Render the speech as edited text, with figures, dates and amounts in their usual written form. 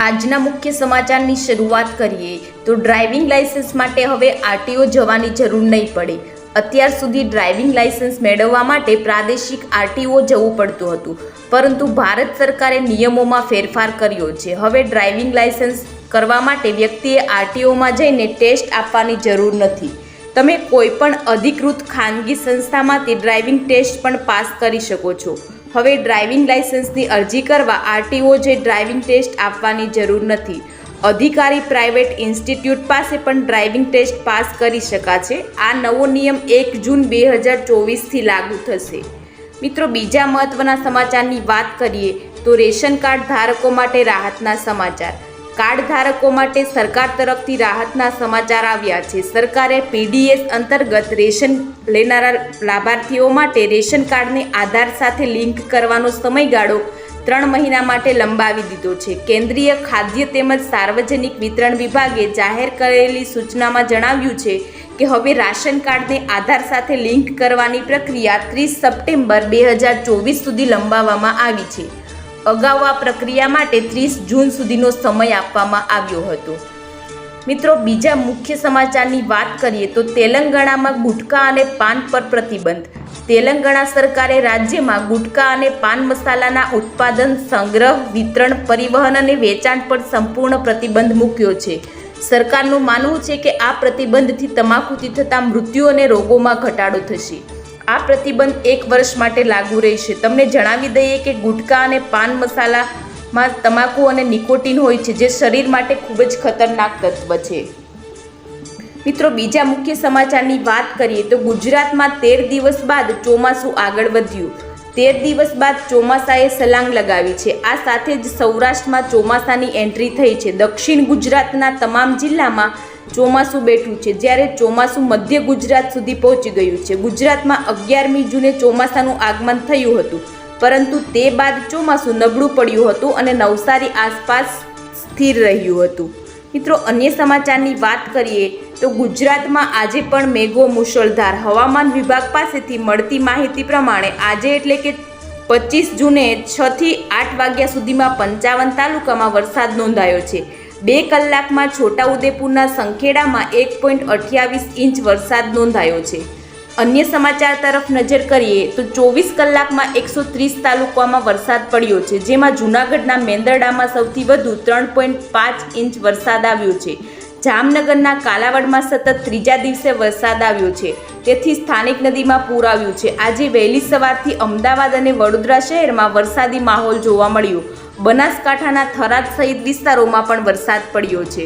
આજના મુખ્ય સમાચારની શરૂઆત કરીએ તો ડ્રાઇવિંગ લાયસન્સ માટે હવે આરટીઓ જવાની જરૂર નહીં પડે। અત્યાર સુધી ડ્રાઇવિંગ લાયસન્સ મેળવવા માટે પ્રાદેશિક આરટીઓ જવું પડતું હતું, પરંતુ ભારત સરકારે નિયમોમાં ફેરફાર કર્યો છે। હવે ડ્રાઇવિંગ લાયસન્સ કરવા માટે વ્યક્તિએ આરટીઓમાં જઈને ટેસ્ટ આપવાની જરૂર નથી। તમે કોઈપણ અધિકૃત ખાનગી સંસ્થામાંથી ડ્રાઇવિંગ ટેસ્ટ પણ પાસ કરી શકો છો। હવે ડ્રાઇવિંગ લાયસન્સની અરજી કરવા આરટીઓ જે ડ્રાઇવિંગ ટેસ્ટ આપવાની જરૂર નથી। અધિકારી પ્રાઇવેટ ઇન્સ્ટિટ્યૂટ પાસે પણ ડ્રાઇવિંગ ટેસ્ટ પાસ કરી શકાશે। આ નવો નિયમ 1 જૂન 2024થી લાગુ થશે। મિત્રો, બીજા મહત્વના સમાચારની વાત કરીએ તો રેશન કાર્ડ ધારકો માટે રાહતના સમાચાર। કાર્ડ ધારકો માટે સરકાર તરફથી રાહતના સમાચાર આવ્યા છે। સરકારે પીડીએસ અંતર્ગત રેશન લેનારા લાભાર્થીઓ માટે રેશન કાર્ડને આધાર સાથે લિંક કરવાનો સમયગાળો 3 મહિના માટે લંબાવી દીધો છે। કેન્દ્રીય ખાદ્ય તેમજ સાર્વજનિક વિતરણ વિભાગે જાહેર કરેલી સૂચનામાં જણાવ્યું છે કે હવે રાશન કાર્ડને આધાર સાથે લિંક કરવાની પ્રક્રિયા 30 સપ્ટેમ્બર 2024 સુધી લંબાવવામાં આવી છે। અગાઉ આ પ્રક્રિયા માટે 30 જૂન સુધીનો સમય આપવામાં આવ્યો હતો। મિત્રો, બીજા મુખ્ય સમાચારની વાત કરીએ તો તેલંગાણામાં ગુટખા અને પાન પર પ્રતિબંધ। તેલંગાણા સરકારે રાજ્યમાં ગુટખા અને પાન મસાલાના ઉત્પાદન, સંગ્રહ, વિતરણ, પરિવહન અને વેચાણ પર સંપૂર્ણ પ્રતિબંધ મૂક્યો છે। સરકારનું માનવું છે કે આ પ્રતિબંધથી તમાકુથી થતા મૃત્યુ અને રોગોમાં ઘટાડો થશે। આ પ્રતિબંધ 1 વર્ષ માટે લાગુ રહેશે। તમને જણાવી દઈએ કે ગુટખા અને પાન મસાલામાં તમાકુ અને નિકોટીન હોય છે, જે શરીર માટે ખૂબ જ ખતરનાક તત્વ છે। મિત્રો, બીજા મુખ્ય સમાચારની વાત કરીએ તો ગુજરાતમાં 13 દિવસ બાદ ચોમાસું આગળ વધ્યું। 13 દિવસ બાદ ચોમાસાએ સલાંગ લગાવી છે। આ સાથે જ સૌરાષ્ટ્રમાં ચોમાસાની એન્ટ્રી થઈ છે। દક્ષિણ ગુજરાતના તમામ જિલ્લામાં ચોમાસું બેઠું છે, જ્યારે ચોમાસું મધ્ય ગુજરાત સુધી પહોંચી ગયું છે। ગુજરાતમાં 11મી જૂને ચોમાસાનું આગમન થયું હતું, પરંતુ તે બાદ ચોમાસું નબળું પડ્યું હતું અને નવસારી આસપાસ સ્થિર રહ્યું હતું। મિત્રો, અન્ય સમાચારની વાત કરીએ તો ગુજરાતમાં આજે પણ મેઘો મુશળધાર। હવામાન વિભાગ પાસેથી મળતી માહિતી પ્રમાણે આજે એટલે કે 25 જૂને 6 થી 8 વાગ્યા સુધીમાં 55 તાલુકામાં વરસાદ નોંધાયો છે। 2 કલાકમાં છોટાઉદેપુરના સંખેડામાં 1.28 ઇંચ વરસાદ નોંધાયો છે। અન્ય સમાચાર તરફ નજર કરીએ તો 24 કલાકમાં 130 તાલુકામાં વરસાદ પડ્યો છે, જેમાં જૂનાગઢના મેંદરડામાં સૌથી વધુ 3.5 ઇંચ વરસાદ આવ્યો છે। જામનગરના કાલાવડમાં સતત 3જા દિવસે વરસાદ આવ્યો છે, તેથી સ્થાનિક નદીમાં પૂર આવ્યું છે। આજે વહેલી સવારથી અમદાવાદ અને વડોદરા શહેરમાં વરસાદી માહોલ જોવા મળ્યો। બનાસકાંઠાના થરાદ સહિત વિસ્તારોમાં પણ વરસાદ પડ્યો છે।